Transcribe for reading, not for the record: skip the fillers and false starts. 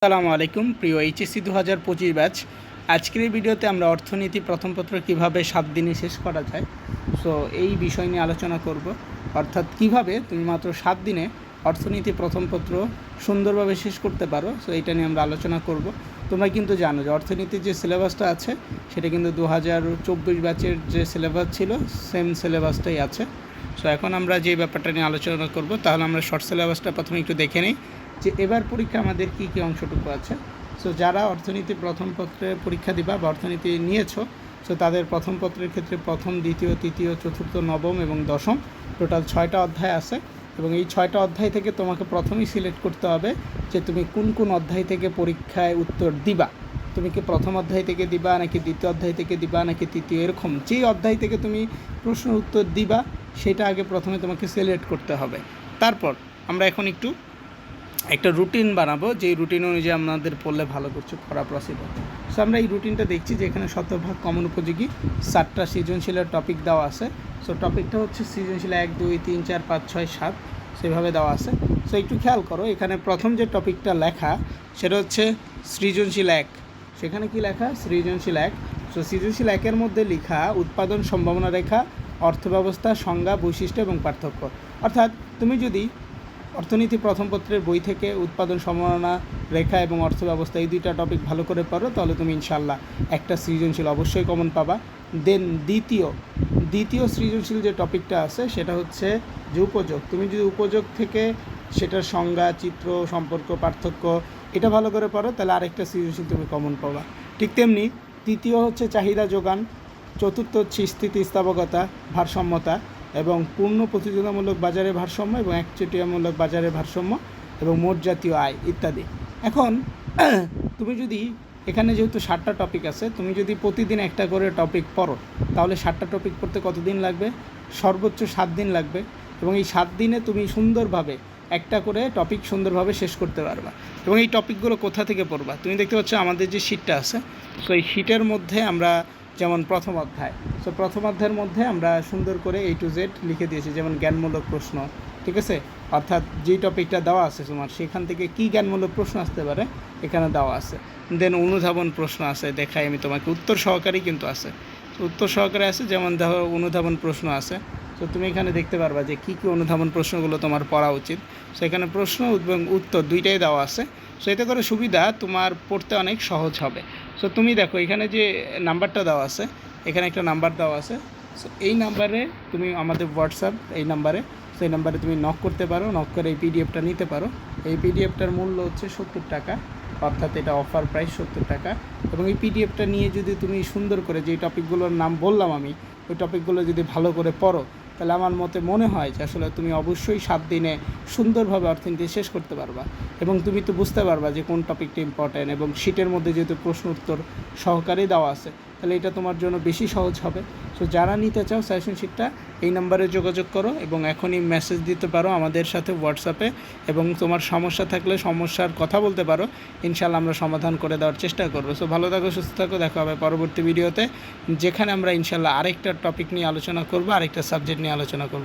আসসালামু আলাইকুম প্রিয় এইচএসসি 2025 ব্যাচ। আজকের এই ভিডিওতে আমরা অর্থনীতি প্রথম পত্র কীভাবে 7 দিনে শেষ করা যায়, সো এই বিষয় নিয়ে আলোচনা করব। অর্থাৎ কিভাবে তুমি মাত্র 7 দিনে অর্থনীতি প্রথম পত্র সুন্দরভাবে শেষ করতে পারো, সো এইটা নিয়ে আমরা আলোচনা করব। তোমরা কিন্তু জানো যে অর্থনীতির যে সিলেবাসটা আছে সেটা কিন্তু 2024 ব্যাচের যে সিলেবাস ছিল সেম সিলেবাসটাই আছে। সো এখন আমরা যে ব্যাপারটা নিয়ে আলোচনা করব, তাহলে আমরা শর্ট সিলেবাসটা প্রথমে একটু দেখে নিই যে এবার পরীক্ষা আমাদের কী কী অংশটুকু আছে। সো যারা অর্থনীতি প্রথম পত্রে পরীক্ষা দিবা বা অর্থনীতি নিয়েছো, সো তাদের প্রথম পত্রের ক্ষেত্রে প্রথম, দ্বিতীয়, তৃতীয়, চতুর্থ, নবম এবং দশম টোটাল 6টা অধ্যায় আছে। এবং এই 6টা অধ্যায় থেকে তোমাকে প্রথমেই সিলেক্ট করতে হবে যে তুমি কোন কোন অধ্যায় থেকে পরীক্ষায় উত্তর দিবা। তুমি কি প্রথম অধ্যায় থেকে দিবা, নাকি দ্বিতীয় অধ্যায় থেকে দিবা, নাকি তৃতীয়, এরকম যেই অধ্যায় থেকে তুমি প্রশ্ন উত্তর দিবা সেটা আগে প্রথমে তোমাকে সিলেক্ট করতে হবে। তারপর আমরা এখন একটা রুটিন বানাবো, যেই রুটিন অনুযায়ী আমাদের পড়লে ভালো করছে করা পসিবল। সো আমরা এই রুটিনটা দেখছি যে এখানে শতভাগ কমন উপযোগী 7টা সৃজনশীলের টপিক দেওয়া আছে। সো টপিকটা হচ্ছে সৃজনশীল 1, 2, 3, 4, 5, 6, 7 সেভাবে দেওয়া আছে। সো একটু খেয়াল করো, এখানে প্রথম যে টপিকটা লেখা সেটা হচ্ছে সৃজনশীল 1। সেখানে কি লেখা? সৃজনশীল 1। সো সৃজনশীল 1-এর মধ্যে লেখা উৎপাদন সম্ভাবনা রেখা, অর্থব্যবস্থা, সংজ্ঞা, বৈশিষ্ট্য এবং পার্থক্য। অর্থাৎ তুমি যদি অর্থনীতি প্রথম পত্রের বই থেকে উৎপাদন সম্ভাবনা রেখা এবং অর্থব্যবস্থা এই 2টা টপিক ভালো করে পারো, তাহলে তুমি ইনশাল্লাহ একটা সৃজনশীল অবশ্যই কমন পাবা। দেন দ্বিতীয় সৃজনশীল যে টপিকটা আছে সেটা হচ্ছে যে উপযোগ। তুমি যদি উপযোগ থেকে সেটার সংজ্ঞা, চিত্র, সম্পর্ক, পার্থক্য এটা ভালো করে পারো, তাহলে আরেকটা সৃজনশীল তুমি কমন পাবা। ঠিক তেমনি তৃতীয় হচ্ছে চাহিদা যোগান, চতুর্থ হচ্ছে স্থিতিস্থাপকতা, ভারসাম্যতা এবং পূর্ণ প্রতিযোগিতামূলক বাজারে ভারসাম্য এবং একচেটিয়ামূলক বাজারে ভারসাম্য এবং মোট জাতীয় আয় ইত্যাদি। এখন তুমি যদি এখানে যেহেতু 7টা টপিক আছে, তুমি যদি প্রতিদিন একটা করে টপিক পড়ো, তাহলে 7টা টপিক পড়তে কতদিন লাগবে? সর্বোচ্চ 7 দিন লাগবে। এবং এই 7 দিনে তুমি সুন্দরভাবে একটা করে টপিক সুন্দরভাবে শেষ করতে পারবা। এবং এই টপিকগুলো কোথা থেকে পড়বা? তুমি দেখতে পাচ্ছ আমাদের যে শিটটা আছে, সো এই শিটের মধ্যে আমরা যেমন প্রথম অধ্যায়, সো প্রথম অধ্যায়ের মধ্যে আমরা সুন্দর করে A to Z লিখে দিয়েছি, যেমন জ্ঞানমূলক প্রশ্ন, ঠিক আছে? অর্থাৎ যেই টপিকটা দেওয়া আছে তোমার সেখান থেকে কী জ্ঞানমূলক প্রশ্ন আসতে পারে এখানে দেওয়া আছে। দেন অনুধাবন প্রশ্ন আছে, দেখাই আমি তোমাকে, উত্তর সহকারী কিন্তু আছে, উত্তর সহকারে আছে, যেমন দেখো অনুধাবন প্রশ্ন আছে। তো তুমি এখানে দেখতে পারবা যে কী কী অনুধাবন প্রশ্নগুলো তোমার পড়া উচিত। সো এখানে প্রশ্ন এবং উত্তর 2টাই দেওয়া আছে। সো এতে করে সুবিধা, তোমার পড়তে অনেক সহজ হবে। সো তুমি দেখো এখানে যে নাম্বারটা দেওয়া আছে, এখানে একটা নাম্বার দেওয়া আছে। সো এই নাম্বারে তুমি আমাদের হোয়াটসঅ্যাপ এই নাম্বারে, সেই নাম্বারে তুমি নক করতে পারো, নক করে এই পিডিএফটা নিতে পারো। এই পিডিএফটার মূল্য হচ্ছে 70 টাকা, অর্থাৎ এটা অফার প্রাইস 70 টাকা। এবং এই পিডিএফটা নিয়ে যদি তুমি সুন্দর করে যেই টপিকগুলোর নাম বললাম আমি, ওই টপিকগুলো যদি ভালো করে পড়ো, তাহলে আমার মনে হয় যে আসলে তুমি অবশ্যই 7 দিনে সুন্দরভাবে অর্থনীতি শেষ করতে পারবা। এবং তুমি তো বুঝতে পারবা যে কোন টপিকটা ইম্পর্ট্যান্ট, এবং শিটের মধ্যে যেহেতু প্রশ্ন উত্তর সহকারে দেওয়া আছে, তাহলে এটা তোমার জন্য বেশি সহজ হবে। সো যারা নিতে চাও সাজেশন শিটটা, এই নাম্বারে যোগাযোগ করো এবং এখনই মেসেজ দিতে পারো আমাদের সাথে হোয়াটসঅ্যাপে। এবং তোমার সমস্যা থাকলে সমস্যার কথা বলতে পারো, ইনশাল্লাহ আমরা সমাধান করে দেওয়ার চেষ্টা করবো। সো ভালো থাকো, সুস্থ থাকো, দেখা হবে পরবর্তী ভিডিওতে, যেখানে আমরা ইনশাল্লাহ আরেকটা টপিক নিয়ে আলোচনা করবো, আরেকটা সাবজেক্ট নিয়ে আলোচনা করবো।